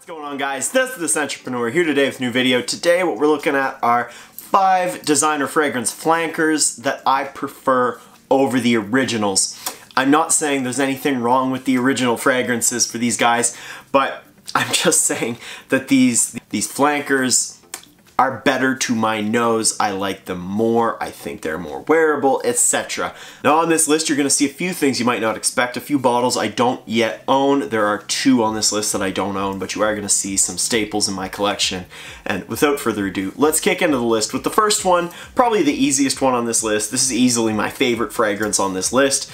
What's going on, guys? This is This Entrepreneur here today with a new video. Today what we're looking at are 5 designer fragrance flankers that I prefer over the originals. I'm not saying there's anything wrong with the original fragrances for these guys, but I'm just saying that these flankers are better to my nose. I like them more. I think they're more wearable, etc. Now on this list, you're gonna see a few things you might not expect. A few bottles I don't yet own. There are 2 on this list that I don't own, but you are gonna see some staples in my collection. And without further ado, let's kick into the list with the first one, probably the easiest one on this list. This is easily my favorite fragrance on this list.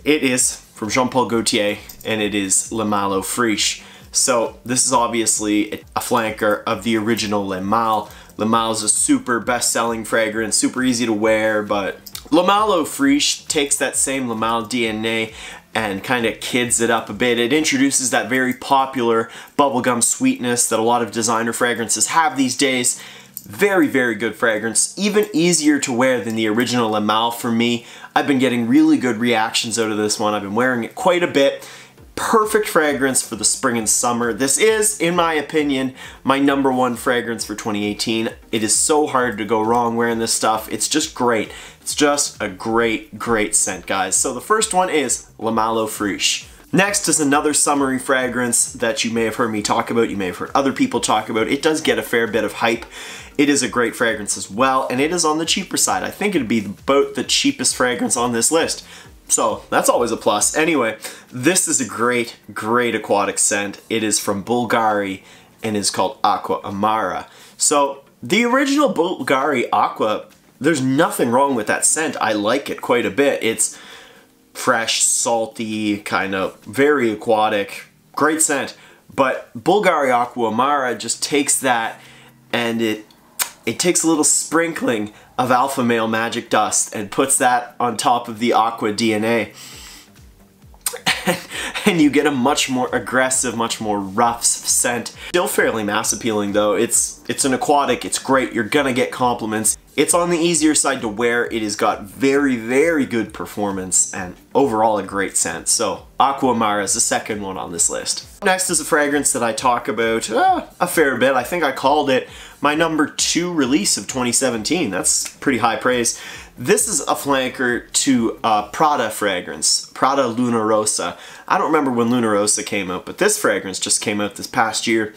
It is from Jean Paul Gaultier, and it is Le Mal Eau Fraîche. So this is obviously a flanker of the original Le Mal. Le Mal is a super best-selling fragrance, super easy to wear, but Le Mal Eau Fraîche takes that same Le Mal DNA and kind of kids it up a bit. It introduces that very popular bubblegum sweetness that a lot of designer fragrances have these days. Very, very good fragrance. Even easier to wear than the original Le Mal for me. I've been getting really good reactions out of this one. I've been wearing it quite a bit. Perfect fragrance for the spring and summer. This is, in my opinion, my #1 fragrance for 2018. It is so hard to go wrong wearing this stuff. It's just great. It's just a great, great scent, guys. So the first one is Le Mal Eau Fraîche. Next is another summery fragrance that you may have heard me talk about, you may have heard other people talk about. It does get a fair bit of hype. It is a great fragrance as well, and it is on the cheaper side. I think it'd be about the cheapest fragrance on this list. So that's always a plus. Anyway, this is a great, great aquatic scent. It is from Bulgari and is called Aqua Amara. So the original Bulgari Aqua, there's nothing wrong with that scent. I like it quite a bit. It's fresh, salty, kind of very aquatic, great scent. But Bulgari Aqua Amara just takes that and it takes a little sprinkling of alpha male magic dust and puts that on top of the aqua DNA. And you get a much more aggressive, much more rough scent. Still fairly mass appealing though. It's an aquatic, it's great, you're gonna get compliments. It's on the easier side to wear. It has got very, very good performance and overall a great scent. So Aqua Amara is the second one on this list. Next is a fragrance that I talk about a fair bit. I think I called it my #2 release of 2017. That's pretty high praise. This is a flanker to Prada fragrance, Prada Luna Rossa. I don't remember when Luna Rossa came out, but this fragrance just came out this past year.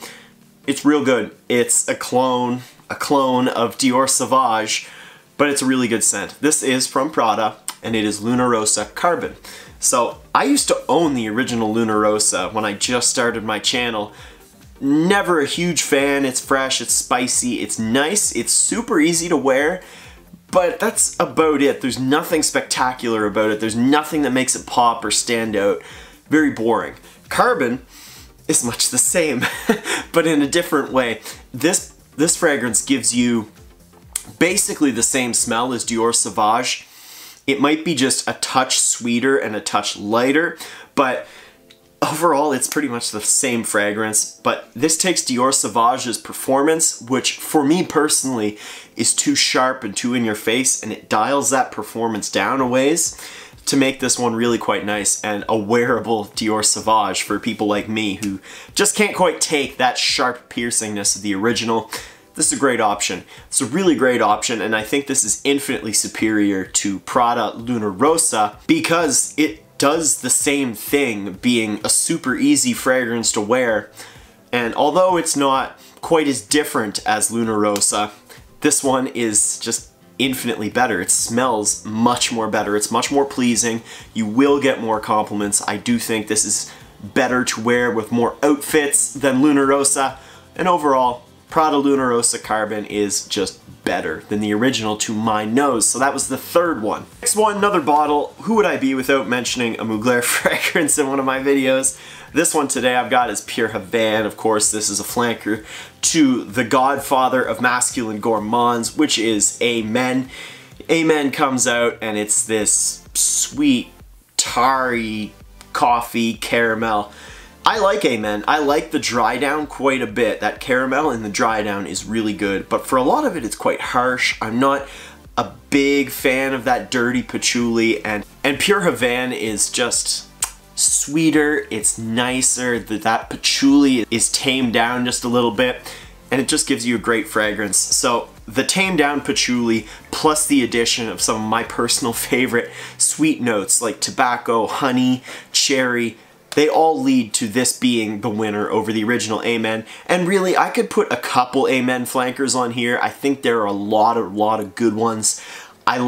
It's real good. It's a clone of Dior Sauvage, but it's a really good scent. This is from Prada, and it is Luna Rossa Carbon. So I used to own the original Luna Rossa when I just started my channel. Never a huge fan. It's fresh, it's spicy, it's nice, it's super easy to wear, but that's about it. There's nothing spectacular about it. There's nothing that makes it pop or stand out. Very boring. Carbon is much the same, but in a different way. This fragrance gives you basically the same smell as Dior Sauvage. It might be just a touch sweeter and a touch lighter, but overall it's pretty much the same fragrance. But this takes Dior Sauvage's performance, which for me personally is too sharp and too in your face, and it dials that performance down a ways to make this one really quite nice and a wearable Dior Sauvage for people like me who just can't quite take that sharp piercingness of the original. This is a great option. It's a really great option, and I think this is infinitely superior to Prada Luna Rossa because it does the same thing, being a super easy fragrance to wear. And although it's not quite as different as Luna Rossa, this one is just infinitely better. It smells much more better. It's much more pleasing. You will get more compliments. I do think this is better to wear with more outfits than Luna Rossa. And overall, Prada Luna Rossa Carbon is just better than the original to my nose. So that was the third one. Next one, another bottle. Who would I be without mentioning a Mugler fragrance in one of my videos? This one today I've got is Pure Havane. Of course, this is a flanker to the godfather of masculine gourmands, which is Amen. Amen comes out and it's this sweet, tarry, coffee, caramel. I like Amen. I like the dry down quite a bit. That caramel in the dry down is really good, but for a lot of it, it's quite harsh. I'm not a big fan of that dirty patchouli, and Pure Havane is just sweeter, it's nicer, that patchouli is tamed down just a little bit, and it just gives you a great fragrance. So the tamed down patchouli plus the addition of some of my personal favorite sweet notes like tobacco, honey, cherry, they all lead to this being the winner over the original Amen. And really, I could put a couple Amen flankers on here. I think there are a lot of good ones. I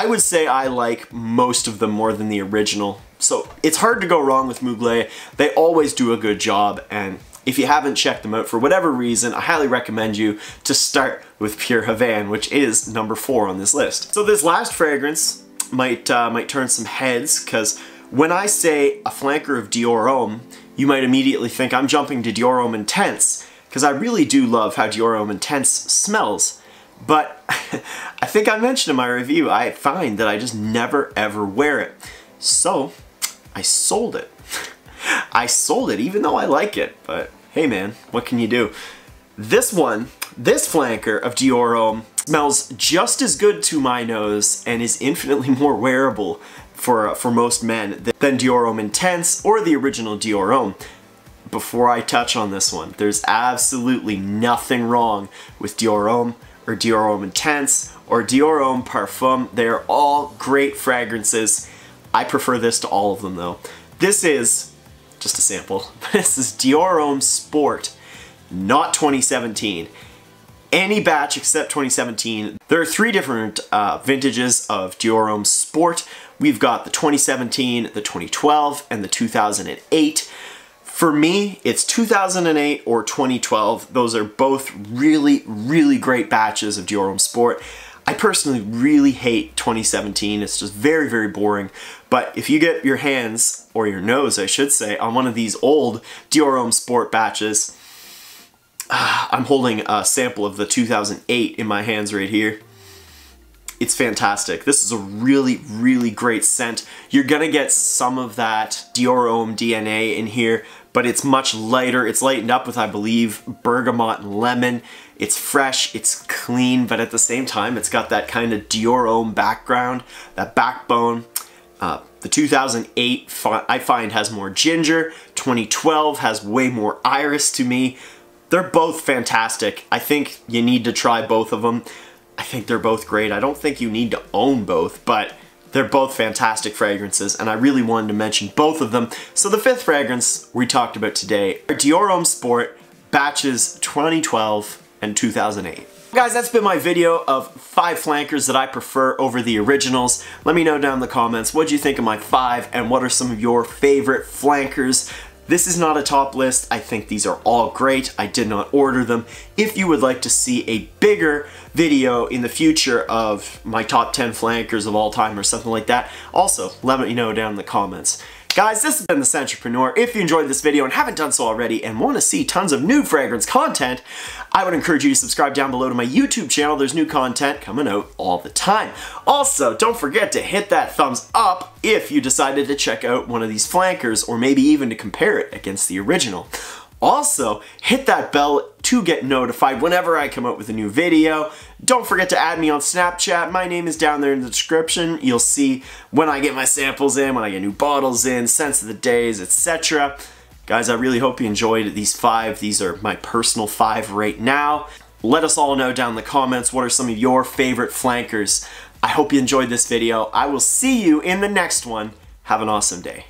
would say I like most of them more than the original. So it's hard to go wrong with Mugler. They always do a good job, and if you haven't checked them out for whatever reason, I highly recommend you to start with Pure Havane, which is number 4 on this list. So this last fragrance might turn some heads, because when I say a flanker of Dior Homme, you might immediately think I'm jumping to Dior Homme Intense, because I really do love how Dior Homme Intense smells. But I think I mentioned in my review, I find that I just never ever wear it. So I sold it. I sold it even though I like it, but hey man, what can you do? This flanker of Dior Homme smells just as good to my nose and is infinitely more wearable for most men than Dior Homme Intense or the original Dior Homme. Before I touch on this one, there's absolutely nothing wrong with Dior Homme or Dior Homme Intense or Dior Homme Parfum. They're all great fragrances. I prefer this to all of them though. This is just a sample. This is Dior Homme Sport, not 2017. Any batch except 2017. There are 3 different vintages of Dior Homme Sport. We've got the 2017, the 2012, and the 2008. For me, it's 2008 or 2012. Those are both really great batches of Dior Homme Sport. I personally really hate 2017. It's just very boring. But if you get your hands, or your nose I should say, on one of these old Dior Homme Sport batches, I'm holding a sample of the 2008 in my hands right here. It's fantastic. This is a really great scent. You're gonna get some of that Dior Homme DNA in here, but it's much lighter. It's lightened up with, I believe, bergamot and lemon. It's fresh, it's clean, but at the same time, it's got that kind of Dior Homme background, that backbone. The 2008 I find has more ginger. 2012 has way more iris to me. They're both fantastic. I think you need to try both of them. I think they're both great. I don't think you need to own both, but they're both fantastic fragrances, and I really wanted to mention both of them. So the 5th fragrance we talked about today are Dior Homme Sport batches 2012 and 2008. Guys, that's been my video of 5 flankers that I prefer over the originals. Let me know down in the comments, what do you think of my 5, and what are some of your favorite flankers? This is not a top list. I think these are all great. I did not order them. If you would like to see a bigger video in the future of my top 10 flankers of all time or something like that, also let me know down in the comments. Guys, this has been The Scentrepreneur. If you enjoyed this video and haven't done so already and want to see tons of new fragrance content, I would encourage you to subscribe down below to my YouTube channel. There's new content coming out all the time. Also, don't forget to hit that thumbs up if you decided to check out one of these flankers, or maybe even to compare it against the original. Also, hit that bell to get notified whenever I come out with a new video. Don't forget to add me on Snapchat. My name is down there in the description. You'll see when I get my samples in, when I get new bottles in, scents of the days, etc. Guys, I really hope you enjoyed these 5. These are my personal 5 right now. Let us all know down in the comments what are some of your favorite flankers. I hope you enjoyed this video. I will see you in the next one. Have an awesome day.